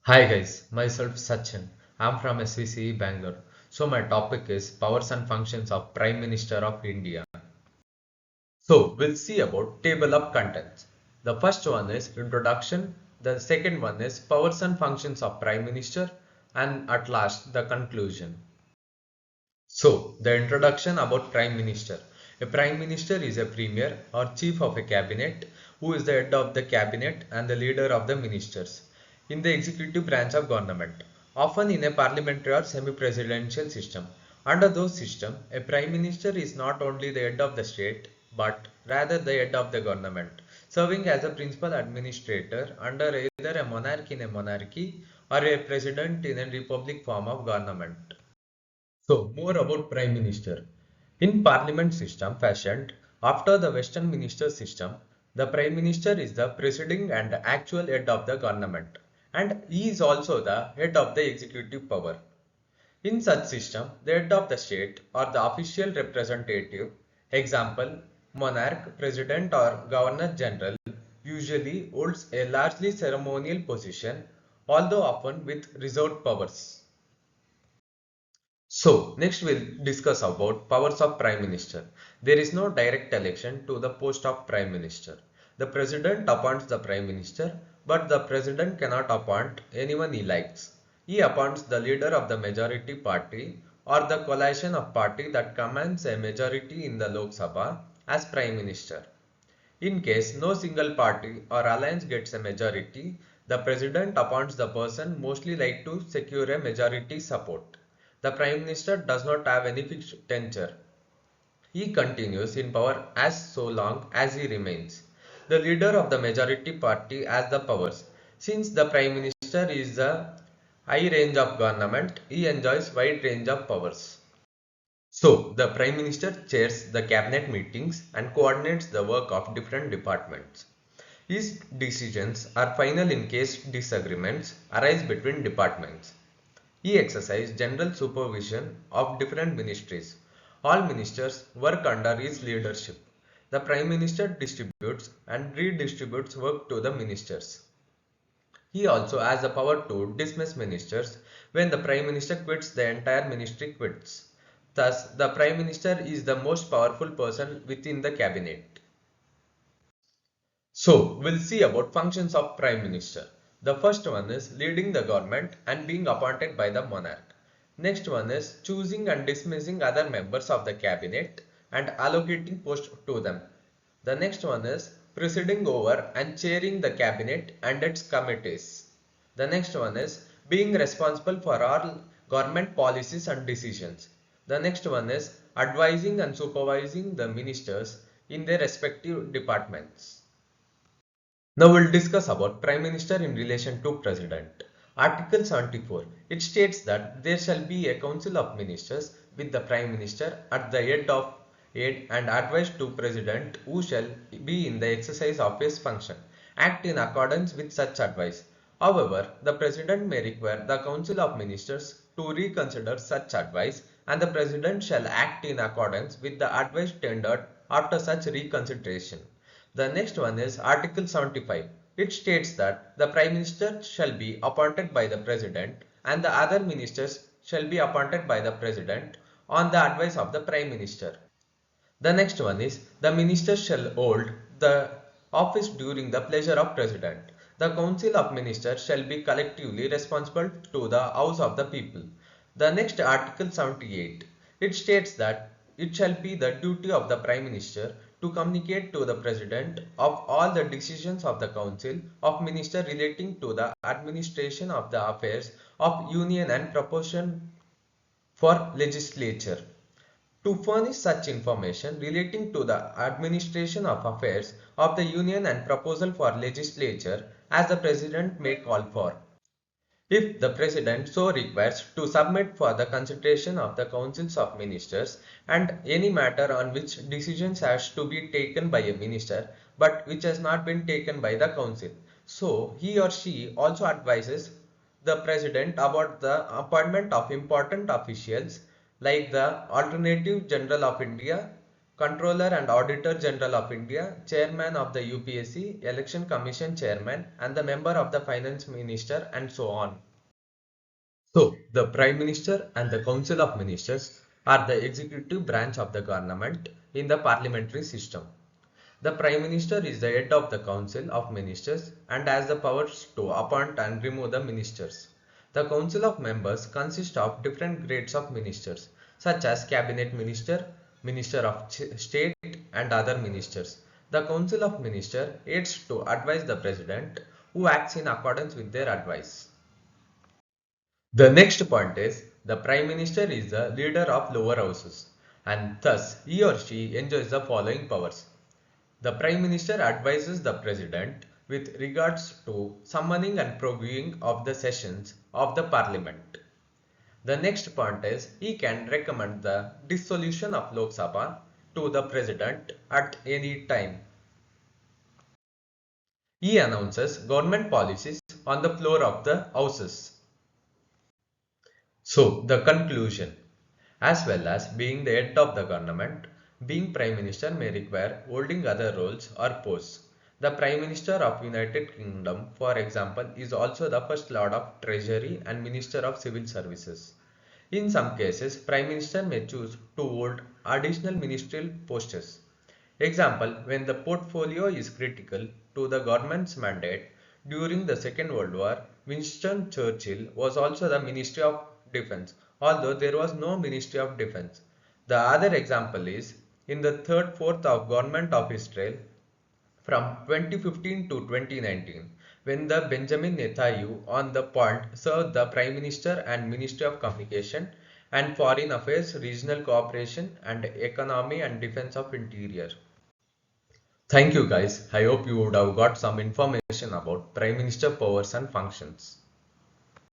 Hi guys, myself Sachin. I'm from SVCE Bangalore. So my topic is powers and functions of Prime Minister of India. So we'll see about table of contents. The first one is introduction, the second one is powers and functions of Prime Minister, and at last the conclusion. So the introduction about Prime Minister. A Prime Minister is a premier or chief of a cabinet who is the head of the cabinet and the leader of the ministers in the executive branch of government, often in a parliamentary or semi-presidential system. Under those systems, a Prime Minister is not only the head of the state but rather the head of the government, serving as a principal administrator under either a monarch in a monarchy or a president in a republic form of government. So, more about Prime Minister. In Parliament system fashioned after the Western Minister system, the Prime Minister is the presiding and actual head of the government, and he is also the head of the executive power. In such system, the head of the state or the official representative, example, monarch, president or governor general, usually holds a largely ceremonial position, although often with reserved powers. So, next we'll discuss about powers of Prime Minister. There is no direct election to the post of Prime Minister. The President appoints the Prime Minister, but the President cannot appoint anyone he likes. He appoints the leader of the majority party or the coalition of party that commands a majority in the Lok Sabha as Prime Minister. In case no single party or alliance gets a majority, the President appoints the person mostly likely to secure a majority support. The Prime Minister does not have any fixed tenure. He continues in power as so long as he remains. The leader of the majority party has the powers. Since the Prime Minister is the high range of government, he enjoys wide range of powers. So, the Prime Minister chairs the cabinet meetings and coordinates the work of different departments. His decisions are final in case disagreements arise between departments. He exercises general supervision of different ministries. All ministers work under his leadership. The Prime Minister distributes and redistributes work to the ministers. He also has the power to dismiss ministers when the Prime Minister quits, the entire ministry quits. Thus, the Prime Minister is the most powerful person within the cabinet. So, we'll see about functions of Prime Minister. The first one is leading the government and being appointed by the monarch. Next one is choosing and dismissing other members of the cabinet and allocating posts to them. The next one is presiding over and chairing the cabinet and its committees. The next one is being responsible for all government policies and decisions. The next one is advising and supervising the ministers in their respective departments. Now we'll discuss about Prime Minister in relation to President. Article 74. It states that there shall be a council of ministers with the Prime Minister at the head of it and advise to President who shall be in the exercise of his function. Act in accordance with such advice. However, the President may require the Council of Ministers to reconsider such advice and the President shall act in accordance with the advice tendered after such reconsideration. The next one is Article 75. It states that the Prime Minister shall be appointed by the President and the other ministers shall be appointed by the President on the advice of the Prime Minister. The next one is the ministers shall hold the office during the pleasure of President. The Council of Ministers shall be collectively responsible to the House of the People. The next Article 78. It states that it shall be the duty of the Prime Minister to communicate to the President of all the decisions of the Council of Ministers relating to the administration of the affairs of Union and proportion for legislature. To furnish such information relating to the administration of affairs of the Union and proposal for legislature as the President may call for. If the President so requires to submit for the consideration of the councils of ministers and any matter on which decisions has to be taken by a minister but which has not been taken by the council. So he or she also advises the President about the appointment of important officials like the Alternative General of India, Controller and Auditor General of India, Chairman of the UPSC, Election Commission Chairman, and the member of the Finance Minister, and so on. So, the Prime Minister and the Council of Ministers are the executive branch of the government in the parliamentary system. The Prime Minister is the head of the Council of Ministers and has the powers to appoint and remove the ministers. The Council of Members consists of different grades of ministers, such as Cabinet Minister, Minister of State, and other ministers. The Council of Ministers aids to advise the President, who acts in accordance with their advice. The next point is the Prime Minister is the leader of lower houses, and thus he or she enjoys the following powers. The Prime Minister advises the President with regards to summoning and proroguing of the sessions of the Parliament. The next point is he can recommend the dissolution of Lok Sabha to the President at any time. He announces government policies on the floor of the houses. So, the conclusion. As well as being the head of the government, being Prime Minister may require holding other roles or posts. The Prime Minister of United Kingdom, for example, is also the First Lord of Treasury and Minister of Civil Services. In some cases, Prime Minister may choose to hold additional ministerial posts. Example, when the portfolio is critical to the government's mandate during the Second World War, Winston Churchill was also the Ministry of Defense, although there was no Ministry of Defense. The other example is in the third fourth of Government of Israel from 2015 to 2019, when the Benjamin Netanyahu on the point served the Prime Minister and Ministry of Communication and Foreign Affairs, Regional Cooperation and Economy and Defense of Interior. Thank you guys. I hope you would have got some information about Prime Minister powers and functions.